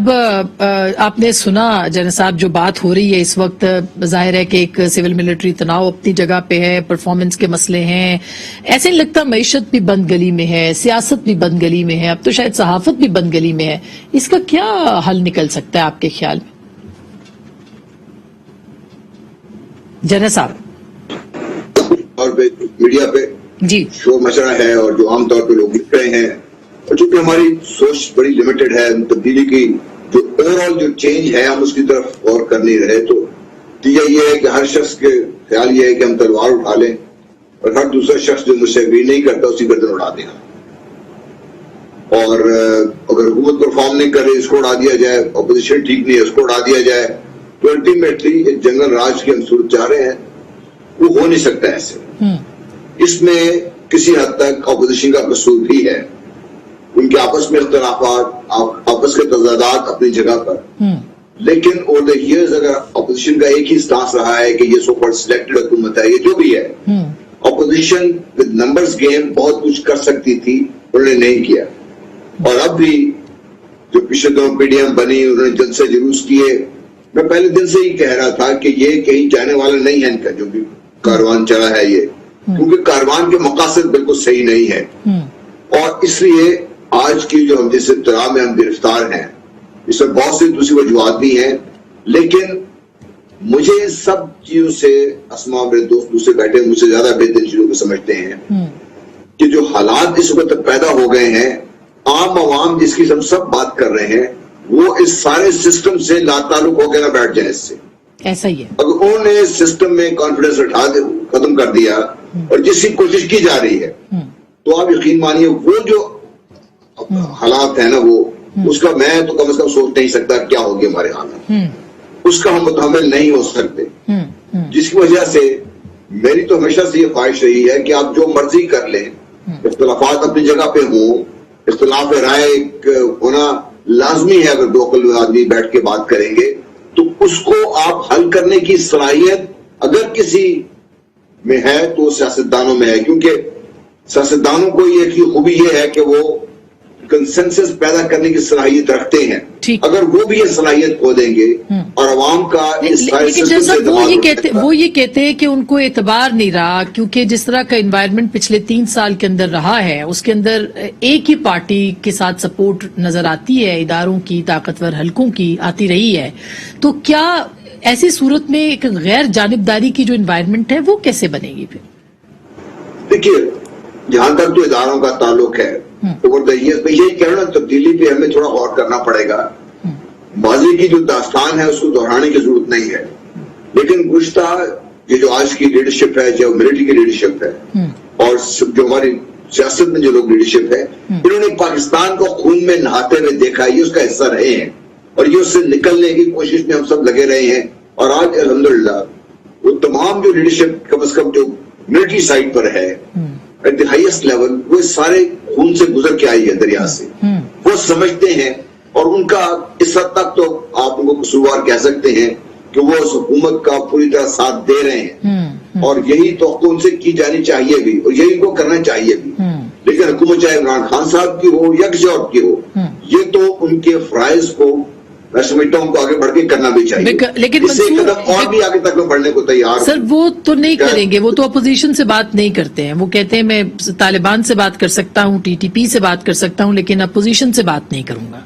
اب آپ نے سنا جنرل صاحب جو بات ہو رہی ہے اس وقت، ظاہر ہے کہ ایک سول ملٹری تناؤ اپنی جگہ پہ ہے، پرفارمنس کے مسئلے ہیں، ایسے نہیں لگتا معیشت بھی بند گلی میں ہے، سیاست بھی بند گلی میں ہے، اب تو شاید صحافت بھی بند گلی میں ہے، اس کا کیا حل نکل سکتا ہے آپ کے خیال میں جنرل صاحب؟ اور میڈیا پہ جی شور مچ رہا ہے اور جو عام طور پہ لوگ لکھ رہے ہیں، اور چونکہ ہماری سوچ بڑی لمیٹڈ ہے، تبدیلی کی جو اوور آل جو چینج ہے ہم اس کی طرف غور کر نہیں رہے، تو نتیجہ یہ ہے کہ ہر شخص کے خیال یہ ہے کہ ہم تلوار اٹھا لیں اور ہر دوسرا شخص جو مجھ سے اگری نہیں کرتا اسی گردن اڑا دیں، اور اگر حکومت پرفارم نہیں کر رہی اس کو اڑا دیا جائے، اپوزیشن ٹھیک نہیں ہے اس کو اڑا دیا جائے، تو الٹیمیٹلی ایک جنگل راج کی ہم صورت چاہ رہے ہیں، وہ ہو نہیں سکتا ایسے۔ اس میں کسی حد تک اپوزیشن کا قصور بھی ہے، ان کے آپس میں اختلافات، آپس کے تضادات اپنی جگہ پر، لیکن اوور دا ایئرز اگر اپوزیشن کا ایک ہی سٹانس رہا ہے کہ یہ سو کالڈ سلیکٹڈ حکومت ہے، یہ جو بھی ہے، اپوزیشن ود نمبرز گیم بہت کچھ کر سکتی تھی، انہوں نے نہیں کیا، اور اب بھی جو پچھلے دنوں پی ڈی ایم بنی انہوں نے جلسے جلوس کیے، میں پہلے دن سے ہی کہہ رہا تھا کہ یہ کہیں جانے والا نہیں ہے ان کا جو بھی کاروان چلا ہے یہ، کیونکہ کاروان کے مقاصد بالکل صحیح نہیں ہے، اور اس لیے آج کی جو ہم جس ابتلا میں ہم گرفتار ہیں اس میں بہت سی دوسری وجوہات بھی ہیں، لیکن مجھے سب چیزوں سے، اسما میرے دوست دوسرے بیٹھے مجھ سے زیادہ بہترین چیزوں کو سمجھتے ہیں کہ جو حالات اس وقت پیدا ہو گئے ہیں، عام عوام جس کی ہم سب بات کر رہے ہیں وہ اس سارے سسٹم سے لا تعلق ہو کے نہ بیٹھ جائیں، اس سے ایسا ہی ہے، اگر انہوں نے اس سسٹم میں کانفیڈنس ختم کر دیا اور جس کی کوشش کی جا رہی ہے، تو آپ یقین مانیے وہ جو حالات ہیں نا، وہ اس کا میں تو کم از کم سوچ نہیں سکتا کیا ہوگی ہمارے حالات، اس کا ہم متحمل نہیں ہو سکتے، جس کی وجہ سے میری تو ہمیشہ سے یہ خواہش رہی ہے کہ آپ جو مرضی کر لیں، اختلافات اپنی جگہ پہ ہوں، اختلاف رائے ہونا لازمی ہے، اگر دو عقل آدمی بیٹھ کے بات کریں گے تو اس کو آپ حل کرنے کی صلاحیت اگر کسی میں ہے تو سیاستدانوں میں ہے، کیونکہ سیاستدانوں کو ایک ہی خوبی یہ ہے کہ وہ کنسنسس پیدا کرنے کی صلاحیت رکھتے ہیں، اگر وہ بھی یہ صلاحیت کھو دیں گے اور عوام کا لیکن جیسا وہ یہ کہتے ہیں کہ ان کو اعتبار نہیں رہا، کیونکہ جس طرح کا انوائرمنٹ پچھلے 3 سال کے اندر رہا ہے اس کے اندر ایک ہی پارٹی کے ساتھ سپورٹ نظر آتی ہے، اداروں کی، طاقتور حلقوں کی آتی رہی ہے، تو کیا ایسی صورت میں ایک غیر جانبداری کی جو انوائرمنٹ ہے وہ کیسے بنے گی پھر؟ دیکھیے جہاں تک جو اداروں کا تعلق ہے، یہی کہنا تبدیلی پہ ہمیں تھوڑا غور کرنا پڑے گا، ماضی کی جو داستان ہے اس کو دہرانے کی ضرورت نہیں ہے، لیکن گزشتہ یہ جو آج کی لیڈرشپ ہے، جو ملٹری کی لیڈرشپ ہے اور جو ہماری سیاست میں جو لوگ لیڈرشپ ہے، انہوں نے پاکستان کو خون میں نہاتے ہوئے دیکھا، یہ اس کا حصہ رہے ہیں اور یہ اس سے نکلنے کی کوشش میں ہم سب لگے رہے ہیں، اور آج الحمدللہ وہ تمام جو لیڈرشپ کم از کم جو ملٹری سائڈ پر ہے ایٹ دی ہائیسٹ لیول، وہ سارے خون سے گزر کے آئی ہے، دریا سے، وہ سمجھتے ہیں، اور ان کا اس حد تک تو آپ ان کو قصوروار کہہ سکتے ہیں کہ وہ اس حکومت کا پوری طرح ساتھ دے رہے ہیں، اور یہی توقع ان سے کی جانی چاہیے بھی اور یہی ان کو کرنا چاہیے بھی، لیکن حکومت چاہے عمران خان صاحب کی ہو یا کسی اور کی ہو، یہ تو ان کے فرائض کو میں سمجھتا ہوں کو آگے بڑھ کے کرنا بھی چاہیے، لیکن اس سے ایک قدم اور بھی آگے تک میں بڑھنے کو تیار ہوں۔ سر وہ تو نہیں کریں گے، وہ تو اپوزیشن سے بات نہیں کرتے ہیں، وہ کہتے ہیں میں طالبان سے بات کر سکتا ہوں، ٹی ٹی پی سے بات کر سکتا ہوں، لیکن اپوزیشن سے بات نہیں کروں گا،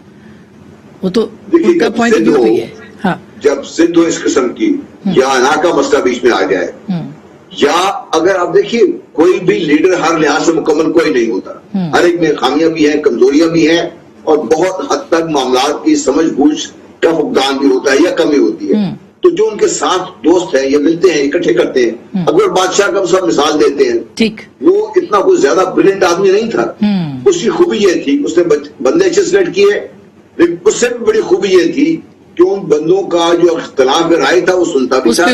وہ تو ان کا پوائنٹ آف ویو بھی ہے۔ ہاں، جب ضد ہو اس قسم کی یا انا کا مسئلہ بیچ میں آ جائے، یا اگر آپ دیکھیے کوئی بھی لیڈر ہر لحاظ سے مکمل کوئی نہیں ہوتا، ہر ایک میں خامیاں بھی ہیں، کمزوریاں بھی ہیں، اور بہت حد تک معاملات کی سمجھ بوجھ کا فقدان بھی ہوتا ہے یا کمی ہوتی ہے، تو جو ان کے ساتھ دوست ہیں یہ ملتے ہیں، اکٹھے کرتے ہیں، اکبر بادشاہ کا سب مثال دیتے ہیں، وہ اتنا کوئی زیادہ بریلینٹ آدمی نہیں تھا، اس کی خوبی یہ تھی اس نے بندے اچھے سلیکٹ کیے، لیکن اس سے بھی بڑی خوبی یہ تھی کہ ان بندوں کا جو اختلاف رائے تھا وہ سنتا بھی تھا،